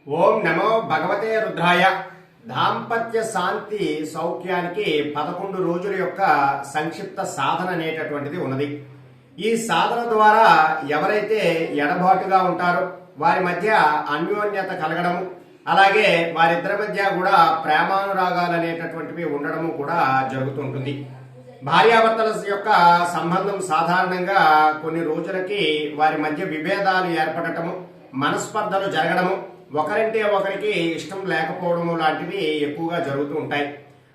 ఓం నమో భగవతే రుద్రాయ. దాంపత్య శాంతి సౌఖ్యానికి 11 రోజుల యొక్క సంక్షిప్త సాధన అనేటటువంటిది ఉన్నది. ఈ సాధన ద్వారా ఎవరైతే ఎడబాటుగా ఉంటారో వారి మధ్య అన్యోన్యత కలగడము, అలాగే వారిద్దరి మధ్య కూడా ప్రేమానురాగాలు అనేటటువంటివి ఉండడము కూడా జరుగుతుంటుంది. భార్యాభర్తల యొక్క సంబంధం సాధారణంగా కొన్ని రోజులకి వారి మధ్య విభేదాలు ఏర్పడటము, మనస్పర్ధలు జరగడము, ఒకరంటే ఒకరికి ఇష్టం లేకపోవడము లాంటివి ఎక్కువగా జరుగుతూ ఉంటాయి.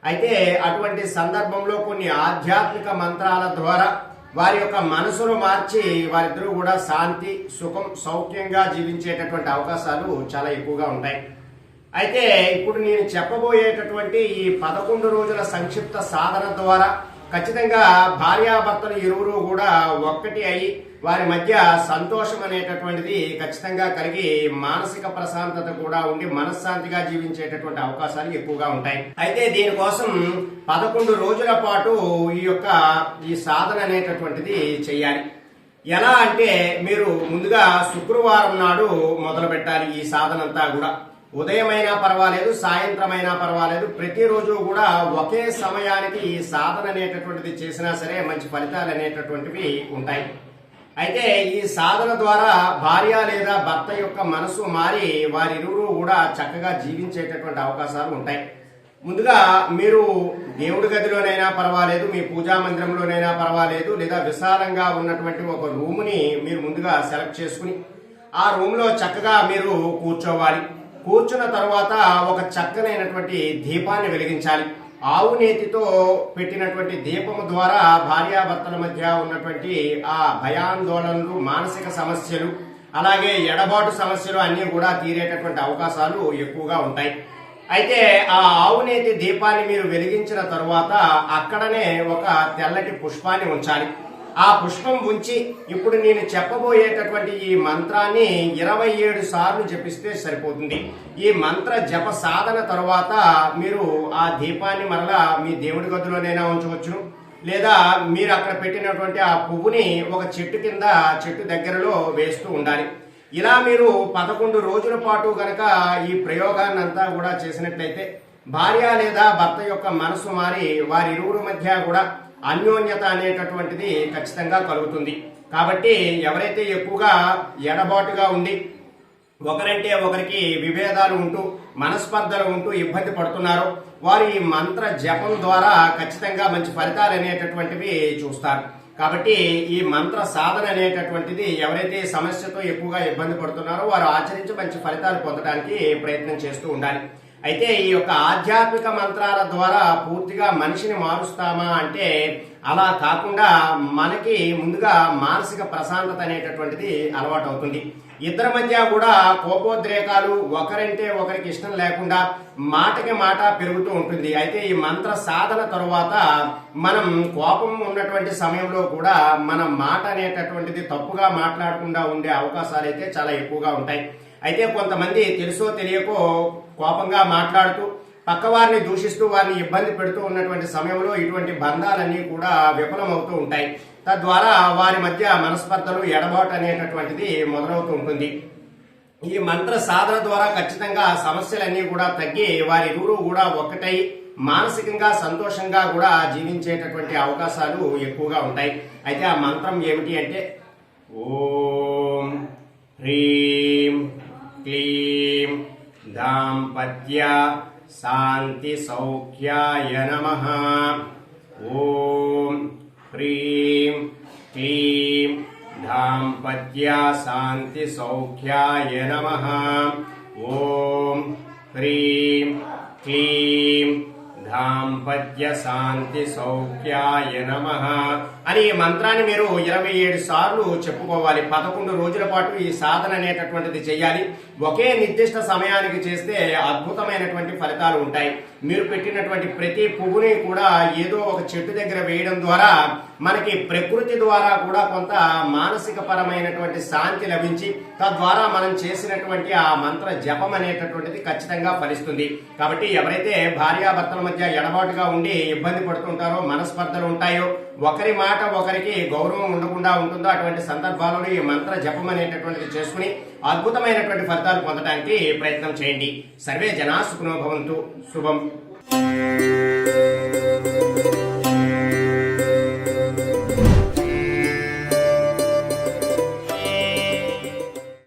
అయితే అటువంటి సందర్భంలో కొన్ని ఆధ్యాత్మిక మంత్రాల ద్వారా వారి యొక్క మనసును మార్చి వారిద్దరూ కూడా శాంతి, సుఖం, సౌఖ్యంగా జీవించేటటువంటి అవకాశాలు చాలా ఎక్కువగా ఉంటాయి. అయితే ఇప్పుడు నేను చెప్పబోయేటటువంటి ఈ 11 రోజుల సంక్షిప్త సాధన ద్వారా ఖచ్చితంగా భార్యాభర్తలు ఇరువురు కూడా ఒక్కటి అయి వారి మధ్య సంతోషం అనేటటువంటిది ఖచ్చితంగా కలిగి మానసిక ప్రశాంతత కూడా ఉండి మనశ్శాంతిగా జీవించేటటువంటి అవకాశాలు ఎక్కువగా ఉంటాయి. అయితే దీనికోసం 11 రోజుల పాటు ఈ సాధన అనేటటువంటిది చేయాలి. ఎలా అంటే మీరు ముందుగా శుక్రవారం నాడు మొదలు పెట్టాలి. ఈ సాధన అంతా కూడా ఉదయమైనా పర్వాలేదు, సాయంత్రమైనా పర్వాలేదు, ప్రతిరోజు కూడా ఒకే సమయానికి ఈ సాధన అనేటటువంటిది చేసినా సరే మంచి ఫలితాలు అనేటటువంటివి ఉంటాయి. అయితే ఈ సాధన ద్వారా భార్య లేదా భర్త యొక్క మనసు మారి వారిరువురు కూడా చక్కగా జీవించేటటువంటి అవకాశాలు ఉంటాయి. ముందుగా మీరు దేవుడి గదిలోనైనా పర్వాలేదు, మీ పూజా మందిరంలోనైనా పర్వాలేదు, లేదా విశాలంగా ఉన్నటువంటి ఒక రూముని మీరు ముందుగా సెలెక్ట్ చేసుకుని ఆ రూమ్ లో చక్కగా మీరు కూర్చోవాలి. కూర్చున్న తర్వాత ఒక చక్కనైనటువంటి దీపాన్ని వెలిగించాలి. ఆవు నేతితో పెట్టినటువంటి దీపము ద్వారా భార్యాభర్తల మధ్య ఉన్నటువంటి ఆ భయాందోళనలు, మానసిక సమస్యలు, అలాగే ఎడబాటు సమస్యలు అన్ని కూడా తీరేటటువంటి అవకాశాలు ఎక్కువగా ఉంటాయి. అయితే ఆ ఆవు నేతి దీపాన్ని మీరు వెలిగించిన తరువాత అక్కడనే ఒక తెల్లటి పుష్పాన్ని ఉంచాలి. ఆ పుష్పం ఉంచి ఇప్పుడు నేను చెప్పబోయేటటువంటి ఈ మంత్రాన్ని 27 సార్లు జపిస్తే సరిపోతుంది. ఈ మంత్ర జప సాధన తరువాత మీరు ఆ దీపాన్ని మరలా మీ దేవుడి గదిలోనైనా ఉంచవచ్చును, లేదా మీరు అక్కడ పెట్టినటువంటి ఆ పువ్వుని ఒక చెట్టు కింద, చెట్టు దగ్గరలో వేస్తూ ఉండాలి. ఇలా మీరు 11 రోజుల పాటు గనక ఈ ప్రయోగాన్ని అంతా కూడా చేసినట్లయితే భార్య లేదా భర్త యొక్క మనసు మారి వారిరువురి మధ్య కూడా అన్యోన్యత అనేటటువంటిది ఖచ్చితంగా కలుగుతుంది. కాబట్టి ఎవరైతే ఎక్కువగా ఎడబాటుగా ఉండి ఒకరంటే ఒకరికి విభేదాలు ఉంటూ మనస్పర్ధలు ఉంటూ ఇబ్బంది పడుతున్నారో వారు ఈ మంత్ర జపం ద్వారా ఖచ్చితంగా మంచి ఫలితాలు అనేటటువంటివి చూస్తారు. కాబట్టి ఈ మంత్ర సాధన అనేటటువంటిది ఎవరైతే సమస్యతో ఎక్కువగా ఇబ్బంది పడుతున్నారో వారు ఆచరించి మంచి ఫలితాలు పొందడానికి ప్రయత్నం చేస్తూ ఉండాలి. అయితే ఈ యొక్క ఆధ్యాత్మిక మంత్రాల ద్వారా పూర్తిగా మనిషిని మారుస్తామా అంటే అలా కాకుండా మనకి ముందుగా మానసిక ప్రశాంతత అనేటటువంటిది అలవాటు అవుతుంది. ఇద్దరి మధ్య కూడా కోపోద్రేకాలు, ఒకరంటే ఒకరికి ఇష్టం లేకుండా మాటకి మాట పెరుగుతూ ఉంటుంది. అయితే ఈ మంత్ర సాధన తరువాత మనం కోపం ఉన్నటువంటి సమయంలో కూడా మన మాట అనేటటువంటిది తప్పుగా మాట్లాడకుండా ఉండే అవకాశాలు అయితే చాలా ఎక్కువగా ఉంటాయి. అయితే కొంతమంది తెలుసో తెలియకో కోపంగా మాట్లాడుతూ పక్కవారిని దూషిస్తూ వారిని ఇబ్బంది పెడుతూ ఉన్నటువంటి సమయంలో ఇటువంటి బంధాలన్నీ కూడా విఫలమవుతూ ఉంటాయి. తద్వారా వారి మధ్య మనస్పర్ధలు, ఎడబాటు అనేటటువంటిది మొదలవుతూ ఉంటుంది. ఈ మంత్ర సాధన ద్వారా ఖచ్చితంగా సమస్యలన్నీ కూడా తగ్గి వారిరువురు కూడా ఒక్కటై మానసికంగా సంతోషంగా కూడా జీవించేటటువంటి అవకాశాలు ఎక్కువగా ఉంటాయి. అయితే ఆ మంత్రం ఏమిటి అంటే ఓం హ్రీం క్లీం దాంపత్య శాంతి సౌఖ్యాయ నమః. ఓం హ్రీం క్లీం దాంపత్య శాంతి సౌఖ్యాయ నమః. ఓం హ్రీం క్లీం దాంపత్య శాంతి సౌఖ్యాయ నమః అని ఈ మంత్రాన్ని మీరు 27 సార్లు చెప్పుకోవాలి. 11 రోజుల పాటు ఈ సాధన అనేటటువంటిది చేయాలి. ఒకే నిర్దిష్ట సమయానికి చేస్తే అద్భుతమైనటువంటి ఫలితాలు ఉంటాయి. మీరు పెట్టినటువంటి ప్రతి పువ్వుని కూడా ఏదో ఒక చెట్టు దగ్గర వేయడం ద్వారా మనకి ప్రకృతి ద్వారా కూడా కొంత మానసిక పరమైనటువంటి శాంతి లభించి తద్వారా మనం చేసినటువంటి ఆ మంత్ర జపం అనేటటువంటిది ఖచ్చితంగా ఫలిస్తుంది. కాబట్టి ఎవరైతే భార్యాభర్తల మధ్య ఎడబాటుగా ఉండి ఇబ్బంది పడుతుంటారో, మనస్పర్ధలు ఉంటాయో ఒకరి మాట ఒకరికి గౌరవం ఉండకుండా ఉంటుందో అటువంటి సందర్భాలలో ఈ మంత్ర జపం అనేటటువంటిది చేసుకుని అద్భుతమైనటువంటి ఫలితాలు పొందడానికి ప్రయత్నం చేయండి. సర్వే జనా సుఖినో భవంతు. శుభం.